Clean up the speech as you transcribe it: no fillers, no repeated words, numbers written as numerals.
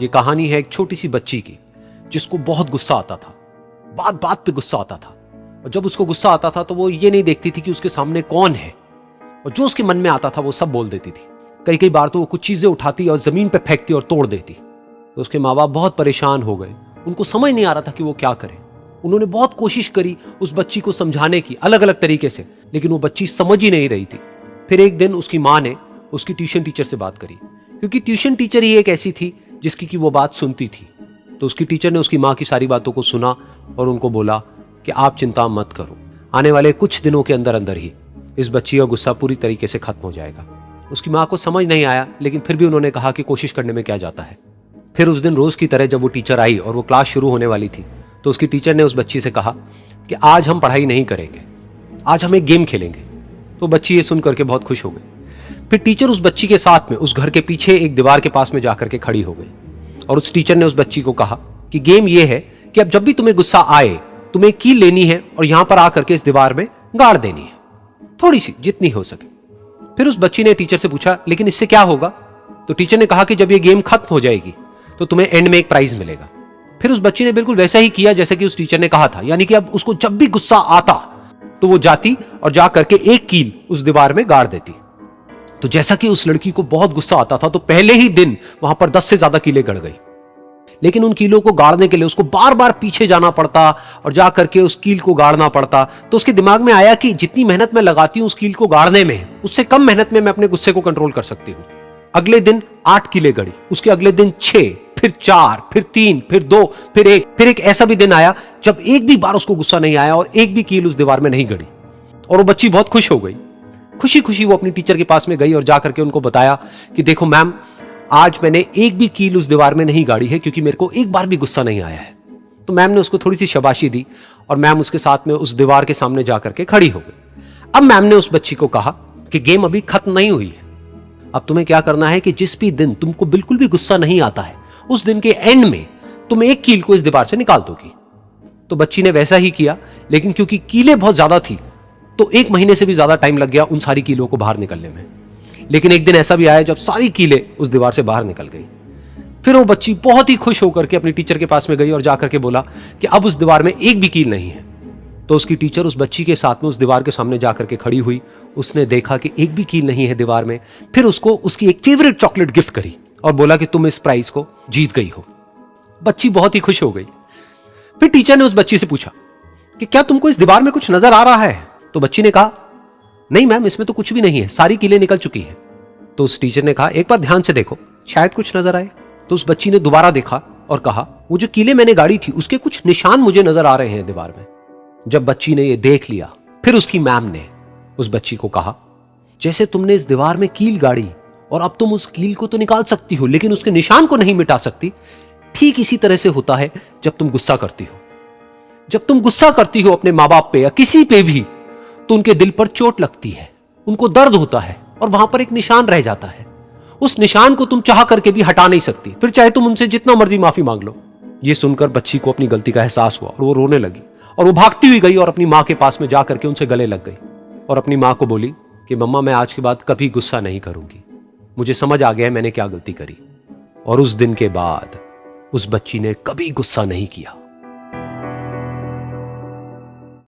ये कहानी है एक छोटी सी बच्ची की जिसको बहुत गुस्सा आता था, बात बात पे गुस्सा आता था। और जब उसको गुस्सा आता था तो वो ये नहीं देखती थी कि उसके सामने कौन है, और जो उसके मन में आता था वो सब बोल देती थी। कई कई बार तो वो कुछ चीजें उठाती और जमीन पे फेंकती और तोड़ देती। तो उसके माँ बाप बहुत परेशान हो गए, उनको समझ नहीं आ रहा था कि वो क्या करें। उन्होंने बहुत कोशिश करी उस बच्ची को समझाने की अलग अलग तरीके से, लेकिन वो बच्ची समझ ही नहीं रही थी। फिर एक दिन उसकी माँ ने उसकी ट्यूशन टीचर से बात करी, क्योंकि ट्यूशन टीचर ही एक ऐसी थी जिसकी कि वो बात सुनती थी। तो उसकी टीचर ने उसकी माँ की सारी बातों को सुना और उनको बोला कि आप चिंता मत करो, आने वाले कुछ दिनों के अंदर अंदर ही इस बच्ची का गुस्सा पूरी तरीके से खत्म हो जाएगा। उसकी माँ को समझ नहीं आया, लेकिन फिर भी उन्होंने कहा कि कोशिश करने में क्या जाता है। फिर उस दिन रोज की तरह जब वो टीचर आई और वो क्लास शुरू होने वाली थी, तो उसकी टीचर ने उस बच्ची से कहा कि आज हम पढ़ाई नहीं करेंगे, आज हम एक गेम खेलेंगे। तो बच्ची ये सुन करके बहुत खुश हो गई। फिर टीचर उस बच्ची के साथ में उस घर के पीछे एक दीवार के पास में जाकर के खड़ी हो गई, और उस टीचर ने उस बच्ची को कहा कि गेम ये है कि अब जब भी तुम्हें गुस्सा आए, तुम्हें कील लेनी है और यहां पर आकर के इस दीवार में गाड़ देनी है, थोड़ी सी, जितनी हो सके। फिर उस बच्ची ने टीचर से पूछा, लेकिन इससे क्या होगा? तो टीचर ने कहा कि जब ये गेम खत्म हो जाएगी तो तुम्हें एंड में एक प्राइज मिलेगा। फिर उस बच्ची ने बिल्कुल वैसा ही किया जैसे कि उस टीचर ने कहा था, यानी कि अब उसको जब भी गुस्सा आता तो वो जाती और जा करके एक कील उस दीवार में गाड़ देती। तो जैसा कि उस लड़की को बहुत गुस्सा आता था, तो पहले ही दिन वहां पर 10 से ज्यादा कीलें गड़ गई। लेकिन उन कीलों को गाड़ने के लिए उसको बार बार पीछे जाना पड़ता और जा करके उस कील को गाड़ना पड़ता। तो उसके दिमाग में आया कि जितनी मेहनत मैं लगाती हूं उस कील को गाड़ने में, उससे कम मेहनत में मैं अपने गुस्से को कंट्रोल कर सकती हूं। अगले दिन 8 कीलें गड़ी, उसके अगले दिन 6, फिर 4, फिर 3, फिर 2, फिर 1। फिर एक ऐसा भी दिन आया जब एक भी बार उसको गुस्सा नहीं आया और एक भी कील उस दीवार में नहीं गड़ी, और वो बच्ची बहुत खुश हो गई। खुशी खुशी वो अपनी टीचर के पास में गई और जाकर के उनको बताया कि देखो मैम, आज मैंने एक भी कील उस दीवार में नहीं गाड़ी है, क्योंकि मेरे को एक बार भी गुस्सा नहीं आया है। तो मैम ने उसको थोड़ी सी शाबाशी दी और मैम उसके साथ में उस दीवार के सामने जाकर के खड़ी हो गई। अब मैम ने उस बच्ची को कहा कि गेम अभी खत्म नहीं हुई है, अब तुम्हें क्या करना है कि जिस भी दिन तुमको बिल्कुल भी गुस्सा नहीं आता है, उस दिन के एंड में तुम एक कील को इस दीवार से निकाल दोगी। तो बच्ची ने वैसा ही किया, लेकिन क्योंकि कीलें बहुत ज्यादा थी तो 1 महीने से भी ज्यादा टाइम लग गया उन सारी कीलों को बाहर निकलने में। लेकिन एक दिन ऐसा भी आया जब सारी कीलें उस दीवार से बाहर निकल गई। फिर वो बच्ची बहुत ही खुश होकर के अपनी टीचर के पास में गई और जाकर के बोला कि अब उस दीवार में एक भी कील नहीं है। तो उसकी टीचर उस बच्ची के साथ में उस दीवार के सामने जाकर के खड़ी हुई, उसने देखा कि एक भी कील नहीं है दीवार में। फिर उसको उसकी एक फेवरेट चॉकलेट गिफ्ट करी और बोला कि तुम इस प्राइज को जीत गई हो। बच्ची बहुत ही खुश हो गई। फिर टीचर ने उस बच्ची से पूछा कि क्या तुमको इस दीवार में कुछ नजर आ रहा है? तो बच्ची ने कहा, नहीं मैम, इसमें तो कुछ भी नहीं है, सारी कीलें निकल चुकी हैं। तो उस टीचर ने कहा, एक बार ध्यान से देखो, शायद कुछ नजर आए। तो उस बच्ची ने दोबारा देखा और कहा, वो जो कीलें मैंने गाड़ी थी उसके कुछ निशान मुझे नजर आ रहे हैं दीवार में। जब बच्ची ने ये देख लिया, फिर उसकी मैम ने उस बच्ची को कहा, जैसे तुमने इस दीवार में कील गाड़ी और अब तुम उस कील को तो निकाल सकती हो लेकिन उसके निशान को नहीं मिटा सकती, ठीक इसी तरह से होता है जब तुम गुस्सा करती हो। जब तुम गुस्सा करती हो अपने माँ बाप पे या किसी पे भी, तो उनके दिल पर चोट लगती है, उनको दर्द होता है और वहां पर एक निशान रह जाता है। उस निशान को तुम चाह करके भी हटा नहीं सकती, फिर चाहे तुम उनसे जितना मर्जी माफी मांग लो। ये सुनकर बच्ची को अपनी गलती का एहसास हुआ और वो रोने लगी, और वो भागती हुई गई और अपनी माँ के पास में जाकर के उनसे गले लग गई और अपनी माँ को बोली कि मम्मा, मैं आज के बाद कभी गुस्सा नहीं करूंगी, मुझे समझ आ गया मैंने क्या गलती करी। और उस दिन के बाद उस बच्ची ने कभी गुस्सा नहीं किया।